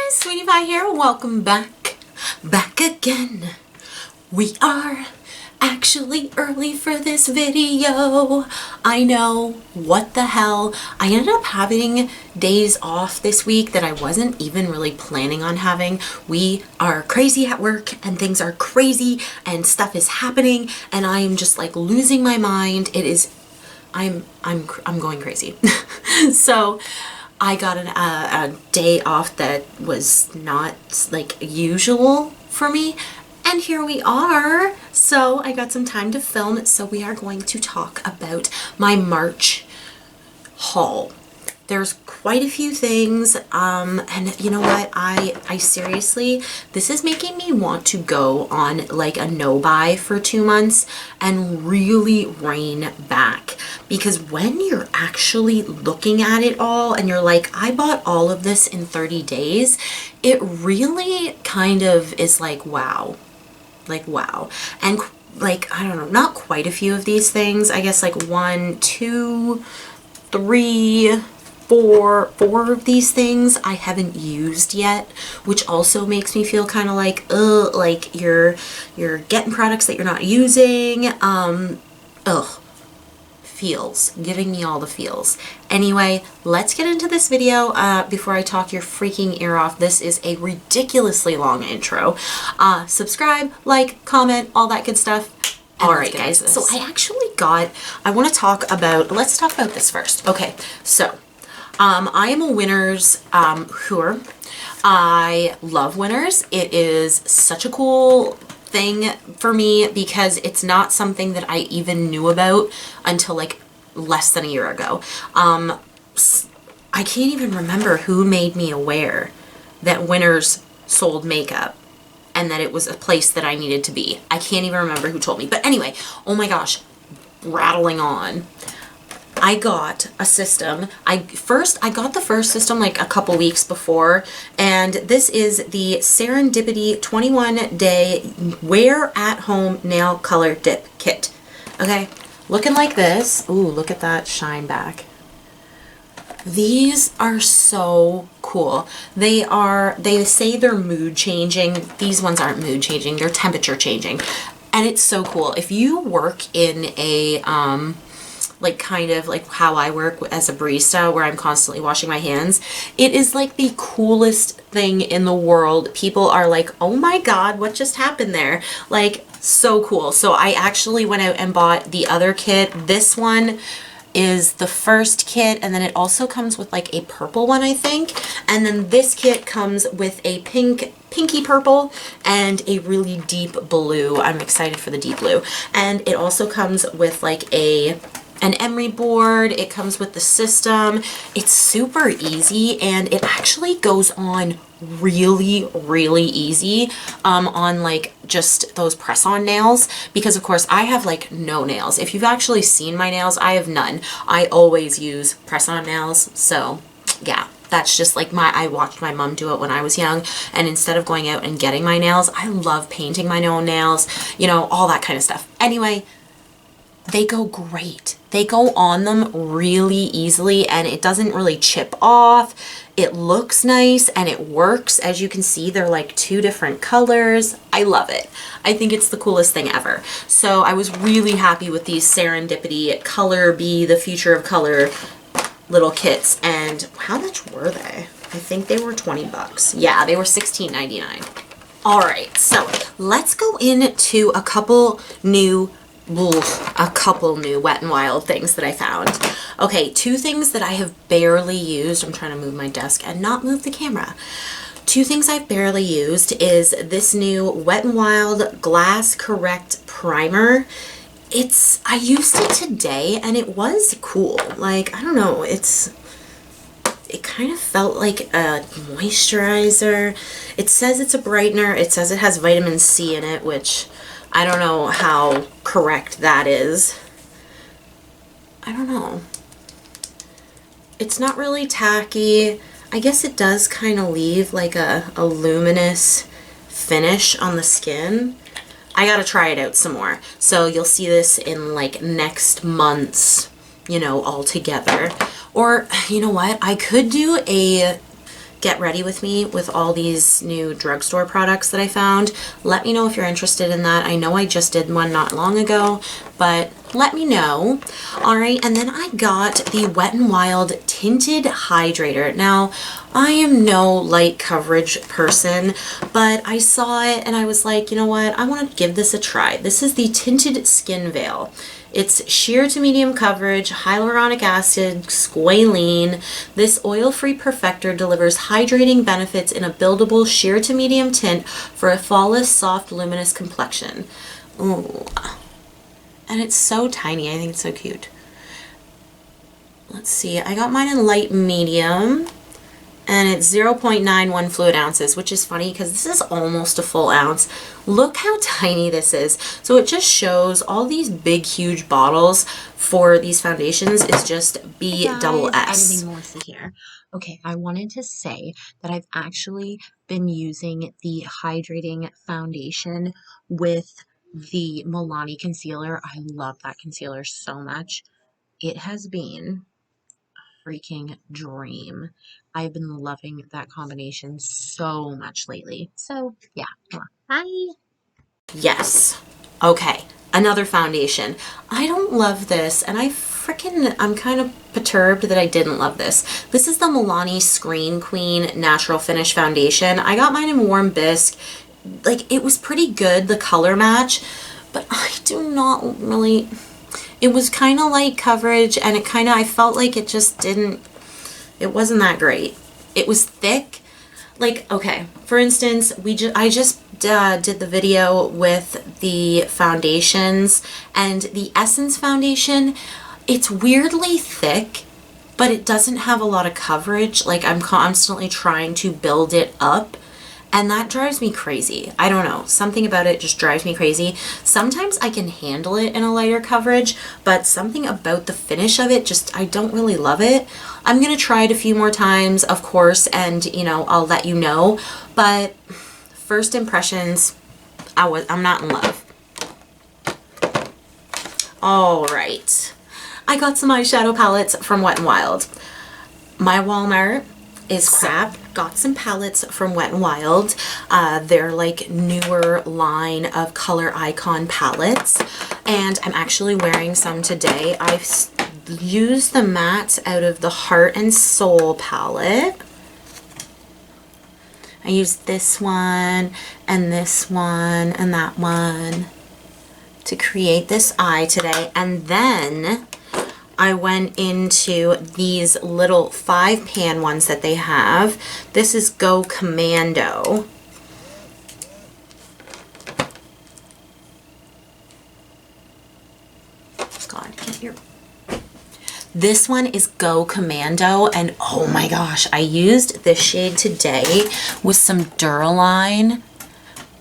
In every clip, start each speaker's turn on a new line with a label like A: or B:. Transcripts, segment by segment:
A: guys, Sweetie Pie here. Welcome back again. We are actually early for this video. I know, what the hell. I ended up having days off this week that I wasn't even really planning on having. We are crazy at work and things are crazy and stuff is happening and I am just like losing my mind. It is, I'm going crazy. So I got a day off that was not like usual for me, and here we are. So I got some time to film, so we are going to talk about my March haul. There's quite a few things, and you know what, I seriously, this is making me want to go on like a no-buy for 2 months and really rein back, because when you're actually looking at it all and you're like, I bought all of this in 30 days, it really kind of is like, wow. Like, wow. And like, I don't know, not quite a few of these things, I guess like 1, 2, 3, 4 of these things I haven't used yet, which also makes me feel kind of like, ugh, like you're getting products that you're not using. Feels, giving me all the feels. Anyway, let's get into this video before I talk your freaking ear off. This is a ridiculously long intro. Subscribe, like, comment, all that good stuff. All right, guys, so I want to talk about, let's talk about this first. Okay, so I am a Winners whore. I love Winners. It is such a cool thing for me because it's not something that I even knew about until like less than a year ago. I can't even remember who made me aware that Winners sold makeup and that it was a place that I needed to be. I can't even remember who told me. But anyway, oh my gosh, rattling on. I got a system. I got the first system like a couple weeks before, and this is the Serendipity 21-day wear at home nail color dip kit. Okay, looking like this. Ooh, look at that shine back. These are so cool. They say they're mood changing. These ones aren't mood changing, they're temperature changing. And it's so cool. If you work in a like kind of like how I work as a barista where I'm constantly washing my hands, it is like the coolest thing in the world. People are like, oh my god, what just happened there? Like, so cool. So I actually went out and bought the other kit. This one is the first kit, and then it also comes with like a purple one, I think, and then this kit comes with a pinky purple and a really deep blue. I'm excited for the deep blue. And it also comes with like an emery board. It comes with the system. It's super easy and it actually goes on really easy on like just those press-on nails, because of course I have like no nails. If you've actually seen my nails, I have none. I always use press-on nails. So yeah, that's just like I watched my mom do it when I was young, and instead of going out and getting my nails, I love painting my own nails, you know, all that kind of stuff. Anyway, they go great. They go on them really easily and it doesn't really chip off. It looks nice and it works. As you can see, they're like 2 different colors. I love it. I think it's the coolest thing ever. So I was really happy with these Serendipity Color Be the Future of Color little kits. And how much were they? I think they were 20 bucks. Yeah, they were $16.99. All right, so let's go into a couple new Wet n Wild things that I found. Okay, 2 things that I have barely used. I'm trying to move my desk and not move the camera. 2 things I've barely used is this new Wet n Wild Glass Correct Primer. I used it today and it was cool. Like, I don't know, it kind of felt like a moisturizer. It says it's a brightener. It says it has vitamin C in it, which I don't know how correct that is. I don't know. It's not really tacky. I guess it does kind of leave like a luminous finish on the skin. I gotta try it out some more. So you'll see this in like next month's, you know, all together. Or, you know what? I could do a get ready with me with all these new drugstore products that I found. Let me know if you're interested in that. I know I just did one not long ago, but let me know. All right, and then I got the Wet n Wild Tinted Hydrator. Now, I am no light coverage person, but I saw it and I was like, you know what? I want to give this a try. This is the Tinted Skin Veil. It's sheer to medium coverage, hyaluronic acid, squalene. This oil-free perfector delivers hydrating benefits in a buildable sheer to medium tint for a flawless, soft, luminous complexion. Ooh. And it's so tiny. I think it's so cute. Let's see. I got mine in light medium. And it's 0.91 fluid ounces, which is funny because this is almost a full ounce. Look how tiny this is. So it just shows all these big, huge bottles for these foundations is just B-double-S.
B: Editing Melissa here. Okay, I wanted to say that I've actually been using the hydrating foundation with the Milani concealer. I love that concealer so much. It has been freaking dream. I've been loving that combination so much lately. So yeah, bye.
A: Yes. Okay. Another foundation. I don't love this, and I'm kind of perturbed that I didn't love this. This is the Milani Screen Queen Natural Finish Foundation. I got mine in Warm Bisque. Like, it was pretty good, the color match, but I do not really... It was kind of light coverage, and I felt like it just didn't, it wasn't that great. It was thick. Like, okay, for instance, I just did the video with the foundations, and the Essence foundation, it's weirdly thick, but it doesn't have a lot of coverage. Like, I'm constantly trying to build it up. And that drives me crazy. I don't know. Something about it just drives me crazy. Sometimes I can handle it in a lighter coverage, but something about the finish of it, just, I don't really love it. I'm going to try it a few more times, of course, and, you know, I'll let you know. But first impressions, I'm not in love. All right. I got some eyeshadow palettes from Wet n Wild. My Walmart is crap. Got some palettes from Wet n Wild. They're like newer line of Color Icon palettes, and I'm actually wearing some today. I've used the matte out of the Heart and Soul palette. I used this one and that one to create this eye today, and then I went into these little 5-pan ones that they have. This is Go Commando. God, get your... This one is Go Commando, and oh my gosh, I used this shade today with some Duraline.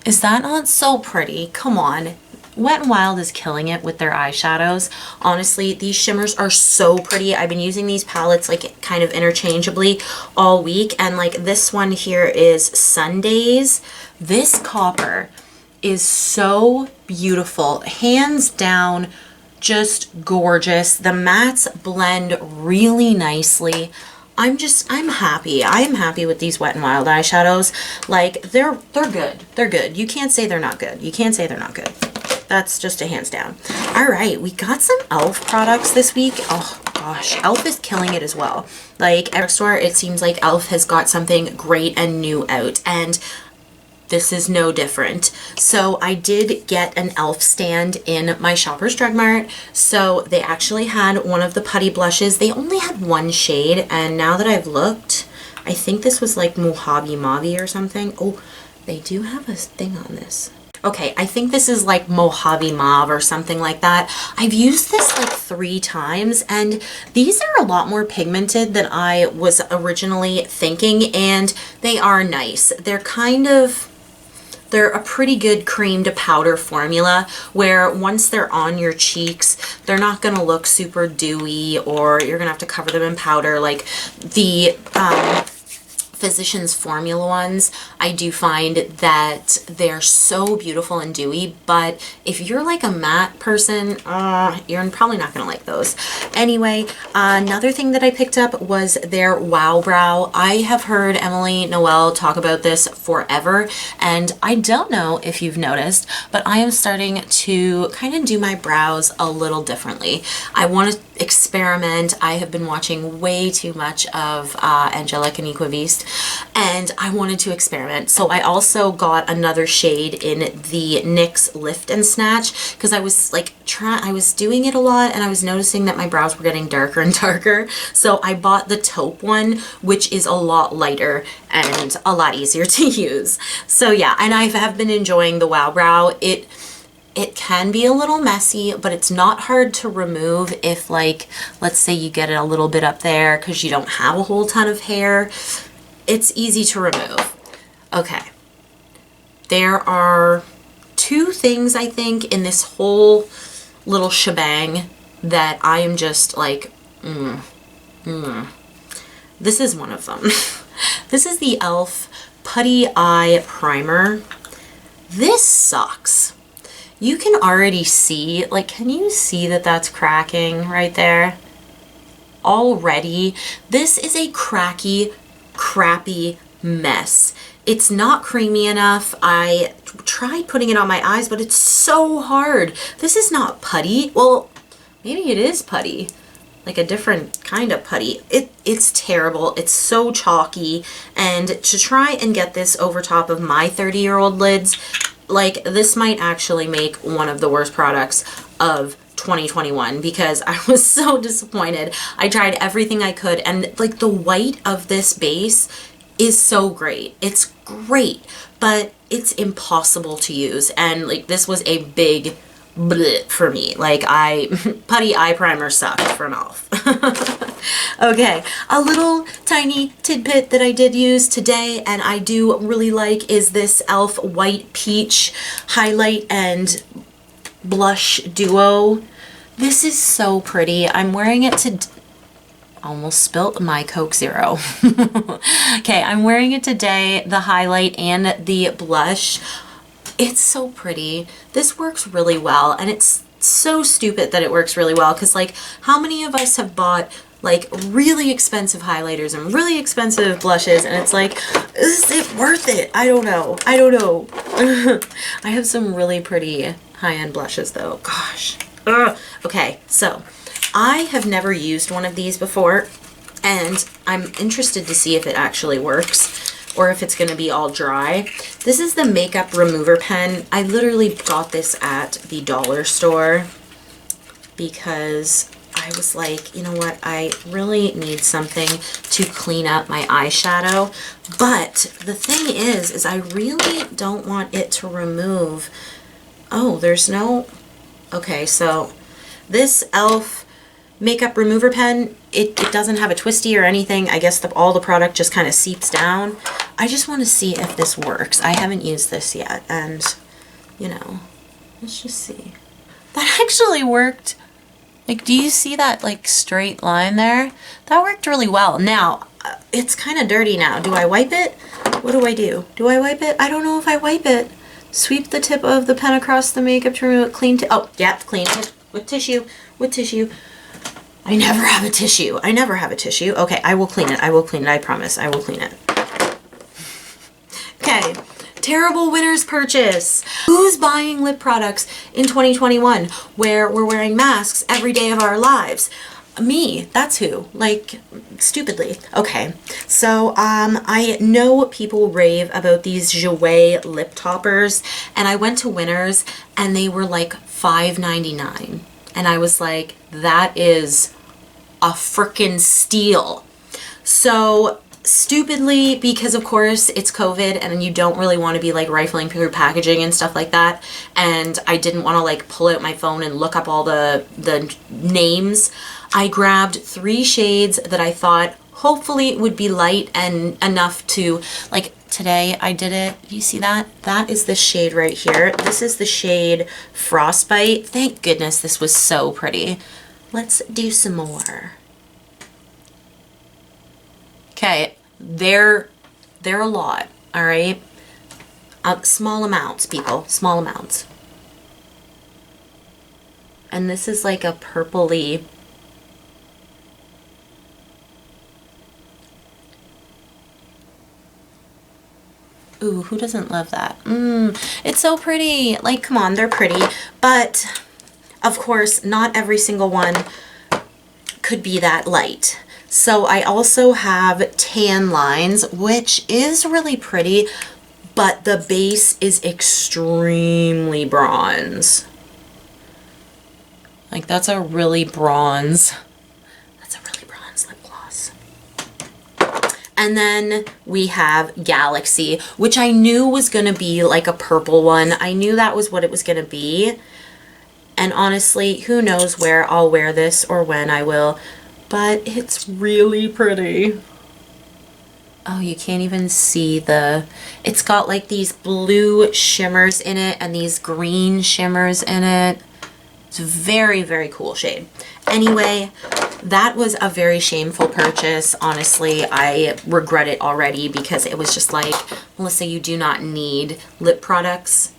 A: Is that not so pretty? Come on. Wet n Wild is killing it with their eyeshadows. Honestly, these shimmers are so pretty. I've been using these palettes like kind of interchangeably all week, and like this one here is Sundays. This copper is so beautiful. Hands down, just gorgeous. The mattes blend really nicely. I'm happy. I am happy with these Wet n Wild eyeshadows. Like, they're good. They're good. You can't say they're not good. You can't say they're not good. That's just a hands down. All right, we got some e.l.f. products this week. Oh gosh, e.l.f. is killing it as well. Like, every store, it seems like e.l.f. has got something great and new out, and this is no different. So I did get an e.l.f. stand in my Shoppers Drug Mart. So they actually had one of the Putty Blushes. They only had one shade, and now that I've looked, I think this was like Mojave Mauve or something. Oh, they do have a thing on this. Okay, I think this is like Mojave Mauve or something like that. I've used this like 3 times, and these are a lot more pigmented than I was originally thinking, and they are nice. They're a pretty good cream to powder formula where once they're on your cheeks, they're not going to look super dewy, or you're going to have to cover them in powder. Like the Physicians Formula ones, I do find that they're so beautiful and dewy, but if you're like a matte person, you're probably not gonna like those. Anyway, another thing that I picked up was their Wow Brow. I have heard Emily Noel talk about this forever, and I don't know if you've noticed, but I am starting to kind of do my brows a little differently. I want to experiment. I have been watching way too much of Angelique and Equiviste, and I wanted to experiment. So I also got another shade in the NYX Lift and Snatch, because I was like I was doing it a lot and I was noticing that my brows were getting darker and darker. So I bought the taupe one, which is a lot lighter and a lot easier to use. So yeah, and I have been enjoying the Wow Brow. It can be a little messy, but it's not hard to remove if, like, let's say you get it a little bit up there because you don't have a whole ton of hair. It's easy to remove. Okay. There are two things, I think, in this whole little shebang that I am just like, This is one of them. This is the e.l.f. Putty Eye Primer. This sucks. You can already see, like, can you see that that's cracking right there? Already, this is a crappy mess. It's not creamy enough. I tried putting it on my eyes, but it's so hard. This is not putty. Well, maybe it is putty, like a different kind of putty. It's terrible. It's so chalky. And to try and get this over top of my 30-year-old lids, like, this might actually make one of the worst products of 2021 because I was so disappointed. I tried everything I could, and like the white of this base is so great. It's great, but it's impossible to use. And like, this was a big bleh for me. Like, Putty Eye Primer sucked from e.l.f. Okay, a little tiny tidbit that I did use today and I do really like is this e.l.f. White Peach Highlight and Blush Duo. This is so pretty. I'm wearing it to... Almost spilt my Coke Zero. Okay, I'm wearing it today, the highlight and the blush. It's so pretty. This works really well, and it's so stupid that it works really well, because like, how many of us have bought like really expensive highlighters and really expensive blushes, and it's like, is it worth it? I don't know. I don't know. I have some really pretty high-end blushes though. Gosh. Ugh. Okay, so I have never used one of these before, and I'm interested to see if it actually works or if it's going to be all dry. This is the makeup remover pen. I literally got this at the dollar store because I was like, you know what, I really need something to clean up my eyeshadow. But the thing is I really don't want it to remove. Oh, there's no... Okay, so this e.l.f. makeup remover pen, it doesn't have a twisty or anything. I guess all the product just kind of seeps down. I just want to see if this works. I haven't used this yet, and, you know, let's just see. That actually worked. Like, do you see that, like, straight line there? That worked really well. Now, it's kind of dirty now. Do I wipe it? What do I do? Do I wipe it? I don't know if I wipe it. Sweep the tip of the pen across the makeup to remove it. Clean oh, yeah, clean it. With tissue. With tissue. I never have a tissue. I never have a tissue. Okay, I will clean it. I will clean it. I promise. I will clean it. Okay. Terrible winner's purchase. Who's buying lip products in 2021 where we're wearing masks every day of our lives? Me. That's who. Like, stupidly. Okay. So, I know people rave about these Jouer lip toppers, and I went to Winners and they were like $5.99. And I was like, that is a frickin' steal. So stupidly, because of course it's COVID and you don't really want to be like rifling through packaging and stuff like that, and I didn't want to like pull out my phone and look up all the names, I grabbed 3 shades that I thought hopefully would be light and enough to, like, today I did it. You see that? That is the shade right here. This is the shade Frostbite. Thank goodness this was so pretty. Let's do some more. Okay, they're They're a lot, all right? Small amounts, people, small amounts. And this is like a purpley. Ooh, who doesn't love that? It's so pretty. Like, come on, they're pretty. But, of course, not every single one could be that light. So I also have tan lines, which is really pretty, but the base is extremely bronze. Like, that's a really bronze lip gloss. And then we have Galaxy, which I knew was gonna be like a purple one. I knew that was what it was gonna be. And honestly, who knows where I'll wear this or when I will, but it's really pretty. Oh, you can't even see it's got like these blue shimmers in it and these green shimmers in it. It's a very, very cool shade. Anyway, that was a very shameful purchase. Honestly, I regret it already because it was just like, Melissa, you do not need lip products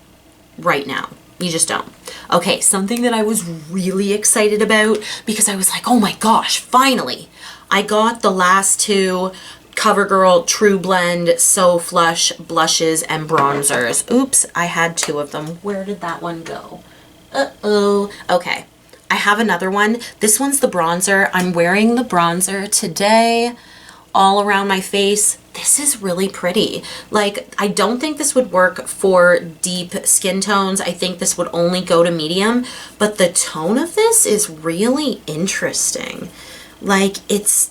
A: right now. You just don't. Okay, something that I was really excited about because I was like, oh my gosh, finally. I got the last two Covergirl True Blend So Flush blushes and bronzers. Oops, I had two of them. Where did that one go? Uh-oh. Okay, I have another one. This one's the bronzer. I'm wearing the bronzer today all around my face. This is really pretty. Like, I don't think this would work for deep skin tones. I think this would only go to medium, but the tone of this is really interesting. Like, it's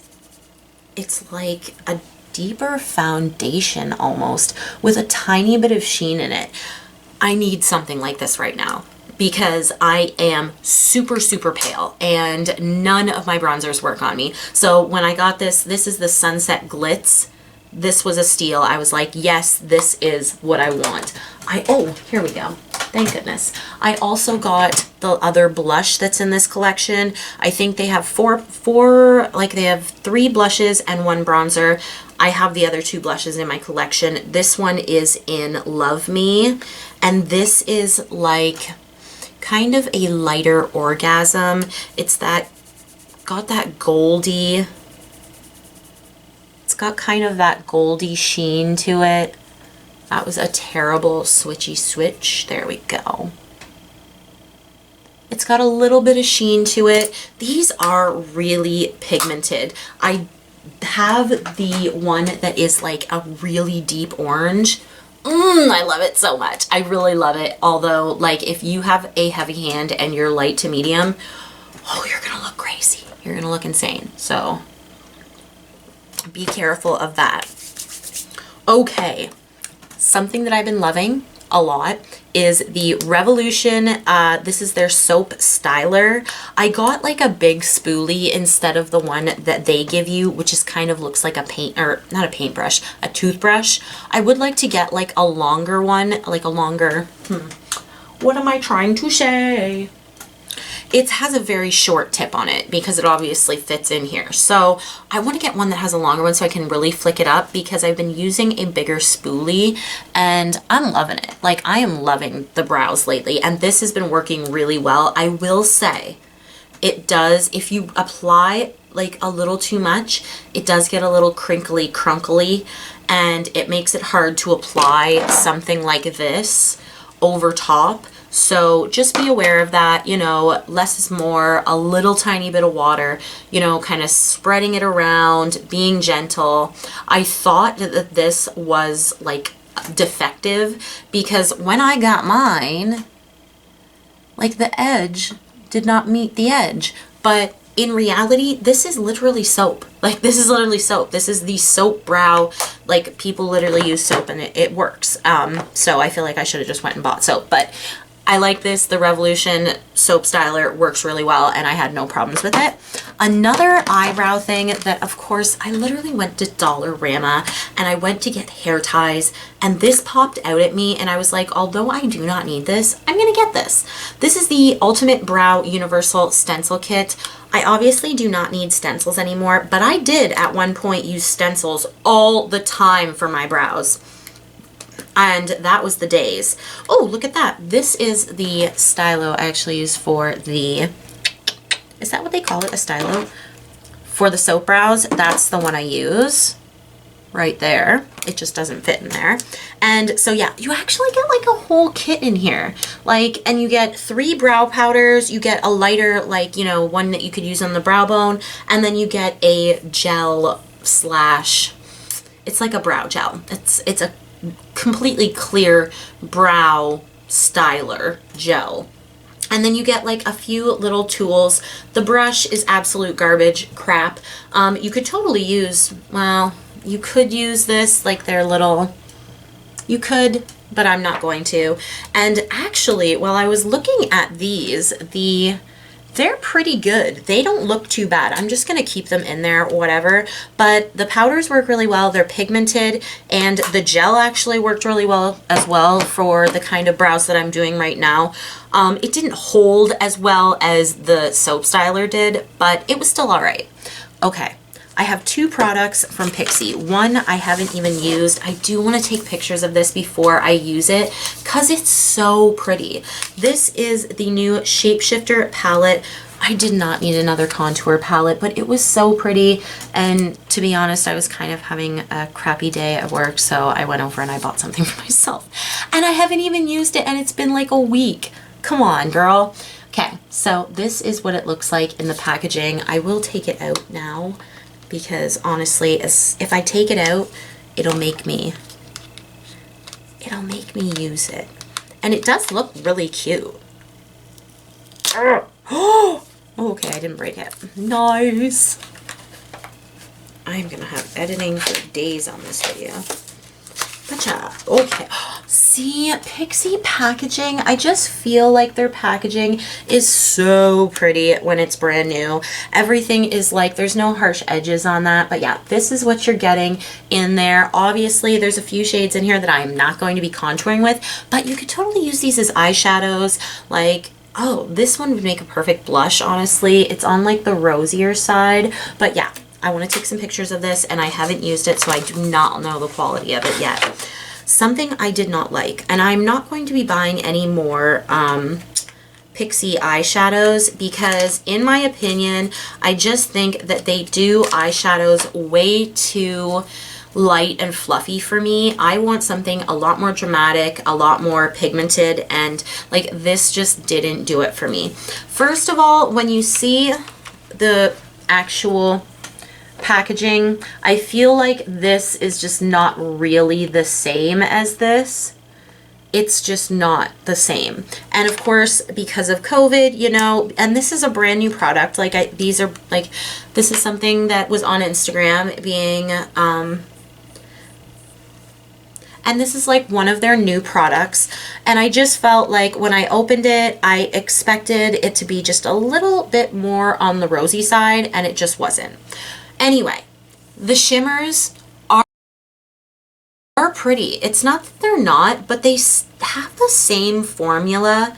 A: like a deeper foundation almost with a tiny bit of sheen in it. I need something like this right now because I am super, super pale and none of my bronzers work on me. So when I got this is the Sunset Glitz. This was a steal. I was like, yes, this is what I want. Oh, here we go. Thank goodness. I also got the other blush that's in this collection. I think they have they have 3 blushes and 1 bronzer. I have the other 2 blushes in my collection. This one is in Love Me, and this is like kind of a lighter orgasm. It's got that goldy, it's got kind of that goldy sheen to it. That was a terrible switchy switch. There we go. It's got a little bit of sheen to it. These are really pigmented. I have the one that is like a really deep orange. I love it so much. I really love it. Although, like, if you have a heavy hand and you're light to medium, oh, you're gonna look crazy. You're gonna look insane. So be careful of that. Okay, something that I've been loving a lot is the Revolution. This is their soap styler. I got like a big spoolie instead of the one that they give you, which is kind of looks like a not a paintbrush, a toothbrush. I would like to get like a longer one, like a longer, what am I trying to say? It has a very short tip on it because it obviously fits in here. So I want to get one that has a longer one so I can really flick it up because I've been using a bigger spoolie and I'm loving it. Like, I am loving the brows lately and this has been working really well. I will say it does, if you apply like a little too much, it does get a little crinkly, crunkly, and it makes it hard to apply something like this over top. So just be aware of that, you know, less is more, a little tiny bit of water, you know, kind of spreading it around, being gentle. I thought that this was like defective because when I got mine, like the edge did not meet the edge, but in reality, this is literally soap. Like, this is literally soap. This is the soap brow. Like, people literally use soap and it works. So I feel like I should have just went and bought soap, but I like this. The Revolution soap styler works really well and I had no problems with it. Another eyebrow thing that, of course, I literally went to Dollarama and I went to get hair ties and this popped out at me and I was like, although I do not need this, I'm gonna get this. This is the Ultimate Brow Universal Stencil Kit. I obviously do not need stencils anymore, but I did at one point use stencils all the time for my brows. And that was the days. Oh, look at that. This is the stylo I actually use for the, is that what they call it? A stylo? For the soap brows, that's the one I use. Right there. It just doesn't fit in there. And so yeah, you actually get like a whole kit in here. Like, and you get 3 brow powders, you get a lighter, like, you know, one that you could use on the brow bone, and then you get a gel slash, it's like a brow gel. It's a completely clear brow styler gel. And then you get like a few little tools. The brush is absolute garbage crap. You could totally use, well, you could use this, like their little, you could, but I'm not going to. And actually, while I was looking at these, they're pretty good. They don't look too bad. I'm just gonna keep them in there, whatever. But the powders work really well. They're pigmented, and the gel actually worked really well as well for the kind of brows that I'm doing right now. It didn't hold as well as the soap styler did, but it was still all right. Okay. I have 2 products from Pixie. One I haven't even used. I do want to take pictures of this before I use it because it's so pretty. This is the new Shapeshifter palette. I did not need another contour palette, but it was so pretty. And to be honest, I was kind of having a crappy day at work, so I went over and I bought something for myself. And I haven't even used it, and it's been like a week. Come on, girl. Okay, so this is what it looks like in the packaging. I will take it out now, because honestly, if I take it out, it'll make me use it. And it does look really cute. Oh, okay, I didn't break it. Nice. I'm gonna have editing for days on this video. Gotcha. Okay. See, Pixie packaging, I just feel like their packaging is so pretty when it's brand new. Everything is like, there's no harsh edges on that. But yeah, this is what you're getting in there. Obviously, there's a few shades in here that I am not going to be contouring with, but you could totally use these as eyeshadows. Like, oh, this one would make a perfect blush, honestly. It's on like the rosier side, but yeah. I want to take some pictures of this, and I haven't used it, so I do not know the quality of it yet. Something I did not like, and I'm not going to be buying any more Pixie eyeshadows because, in my opinion, I just think that they do eyeshadows way too light and fluffy for me. I want something a lot more dramatic, a lot more pigmented, and like this just didn't do it for me. First of all, when you see the actual packaging, I feel like this is just not really the same as this. It's just not the same. And of course, because of COVID, you know, and this is a brand new product. Like these are like, this is something that was on Instagram being, and this is like one of their new products. And I just felt like when I opened it, I expected it to be just a little bit more on the rosy side, and it just wasn't. Anyway, the shimmers are pretty. It's not that they're not, but they have the same formula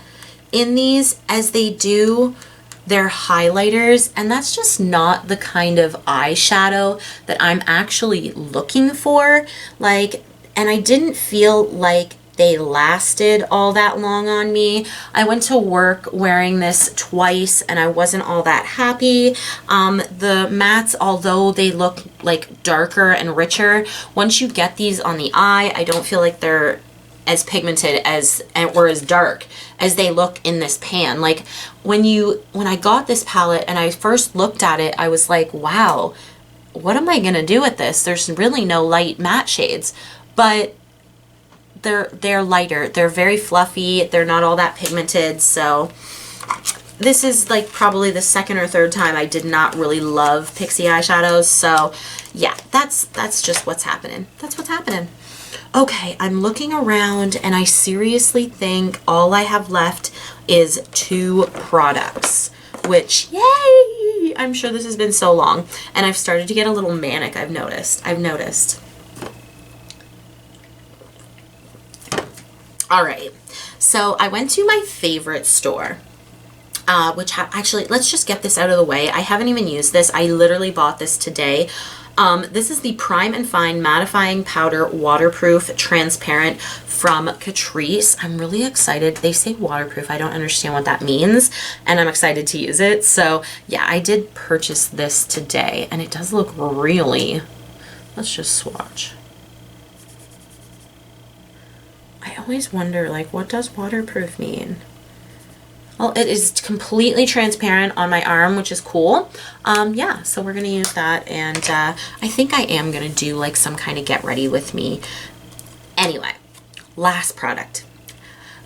A: in these as they do their highlighters, and that's just not the kind of eyeshadow that I'm actually looking for. Like, and I didn't feel like they lasted all that long on me. I went to work wearing this twice and I wasn't all that happy. The mattes, although they look like darker and richer, once you get these on the eye, I don't feel like they're as pigmented as or as dark as they look in this pan. Like when I got this palette and I first looked at it, I was like, wow, what am I gonna do with this? There's really no light matte shades, but they're lighter. They're very fluffy. They're not all that pigmented. So this is like probably the second or third time I did not really love Pixie eyeshadows. So yeah, that's just what's happening. That's what's happening. Okay, I'm looking around and I seriously think all I have left is 2 products, which, yay! I'm sure this has been so long. And I've started to get a little manic, I've noticed. All right, so I went to my favorite store. Actually, let's just get this out of the way. I haven't even used this. I literally bought this today. This is the Prime and Fine Mattifying Powder Waterproof Transparent from Catrice. I'm really excited. They say waterproof. I don't understand what that means, and I'm excited to use it. So yeah, I did purchase this today, and it does look really... Let's just swatch. I always wonder, like, what does waterproof mean? Well, it is completely transparent on my arm, which is cool. Yeah, so we're going to use that. And I think I am going to do like some kind of get ready with me. Anyway, last product.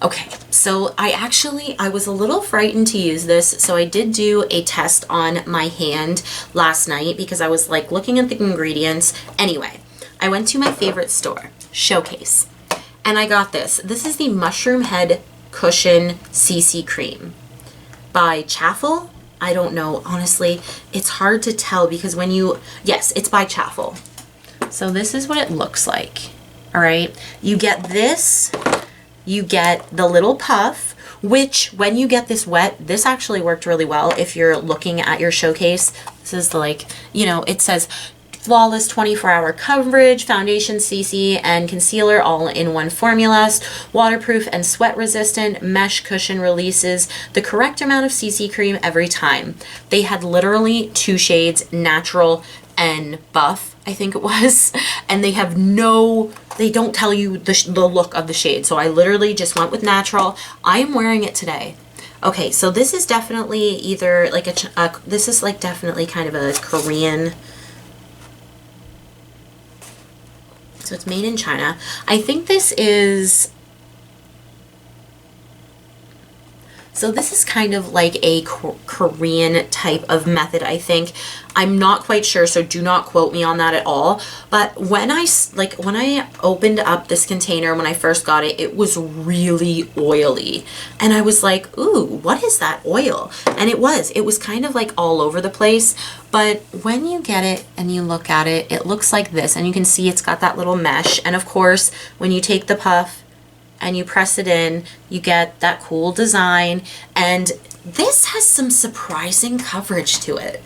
A: Okay, so I was a little frightened to use this. So I did do a test on my hand last night because I was like looking at the ingredients. Anyway, I went to my favorite store, Showcase, and I got this. This is the Mushroom Head Cushion CC Cream by Chaffle. I don't know, honestly, it's hard to tell because yes, it's by Chaffle. So this is what it looks like. All right, you get this, you get the little puff, which when you get this wet, this actually worked really well. If you're looking at your Showcase, this is like, you know, it says flawless 24-hour coverage, foundation, CC, and concealer all in one formula, waterproof and sweat resistant, mesh cushion releases the correct amount of CC cream every time. They had literally 2 shades, natural and buff, I think it was, and they don't tell you the look of the shade. So I literally just went with natural. I am wearing it today. Okay, so this is definitely either like this is like definitely kind of a Korean. So it's made in China. I think this is kind of like a Korean type of method, I think. I'm not quite sure, so do not quote me on that at all. But when I opened up this container when I first got it, it was really oily. And I was like, ooh, what is that oil? And it was kind of like all over the place. But when you get it and you look at it, it looks like this. And you can see it's got that little mesh. And of course, when you take the puff and you press it in, you get that cool design. And this has some surprising coverage to it.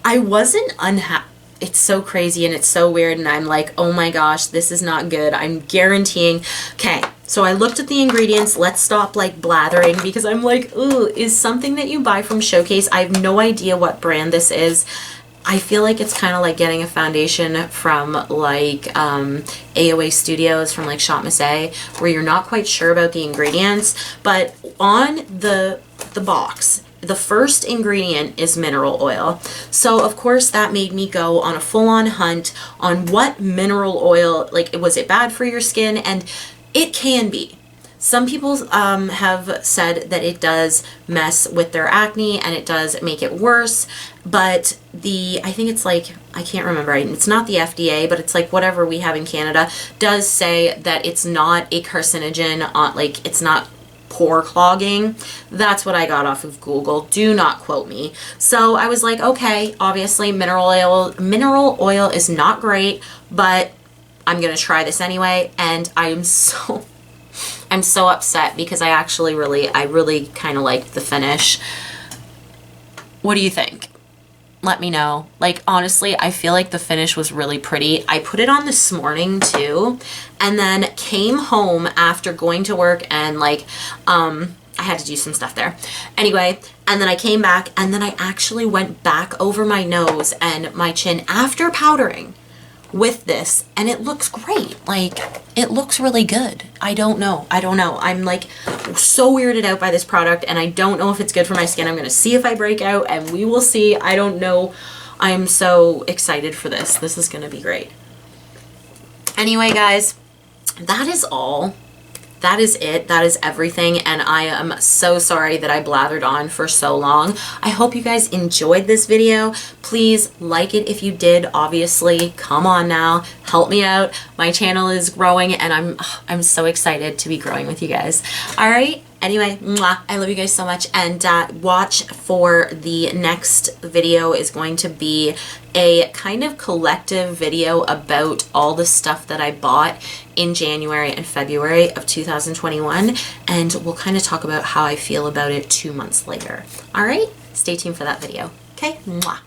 A: I wasn't unhappy. It's so crazy and it's so weird, and I'm like, oh my gosh, this is not good. I'm guaranteeing. Okay, so I looked at the ingredients. Let's stop like blathering because I'm like, ooh, is something that you buy from Showcase. I have no idea what brand this is. I feel like it's kind of like getting a foundation from like AOA Studios, from like Shop Miss A, where you're not quite sure about the ingredients. But on the box, the first ingredient is mineral oil. So of course that made me go on a full-on hunt on what mineral oil, like, was it bad for your skin? And it can be. Some people have said that it does mess with their acne and it does make it worse, but I think it's like, I can't remember, it's not the FDA, but it's like whatever we have in Canada, does say that it's not a carcinogen, like it's not pore clogging. That's what I got off of Google. Do not quote me. So I was like, okay, obviously mineral oil is not great, but I'm gonna try this anyway. And I'm so upset because I really kind of liked the finish. What do you think? Let me know. Like, honestly, I feel like the finish was really pretty. I put it on this morning too, and then came home after going to work and like, I had to do some stuff there. Anyway, and then I came back and then I actually went back over my nose and my chin after powdering with this, and it looks great. Like, it looks really good. I don't know. I'm like so weirded out by this product, and I don't know if it's good for my skin. I'm gonna see if I break out, and we will see. I don't know. I'm so excited for this. This is gonna be great. Anyway, guys, that is all that is it. That is everything. And I am so sorry that I blathered on for so long. I hope you guys enjoyed this video. Please like it if you did, obviously. Come on now, help me out. My channel is growing and I'm so excited to be growing with you guys. All right. Anyway, mwah, I love you guys so much, and watch for the next video is going to be a kind of collective video about all the stuff that I bought in January and February of 2021, and we'll kind of talk about how I feel about it 2 months later. All right, stay tuned for that video. Okay, mwah.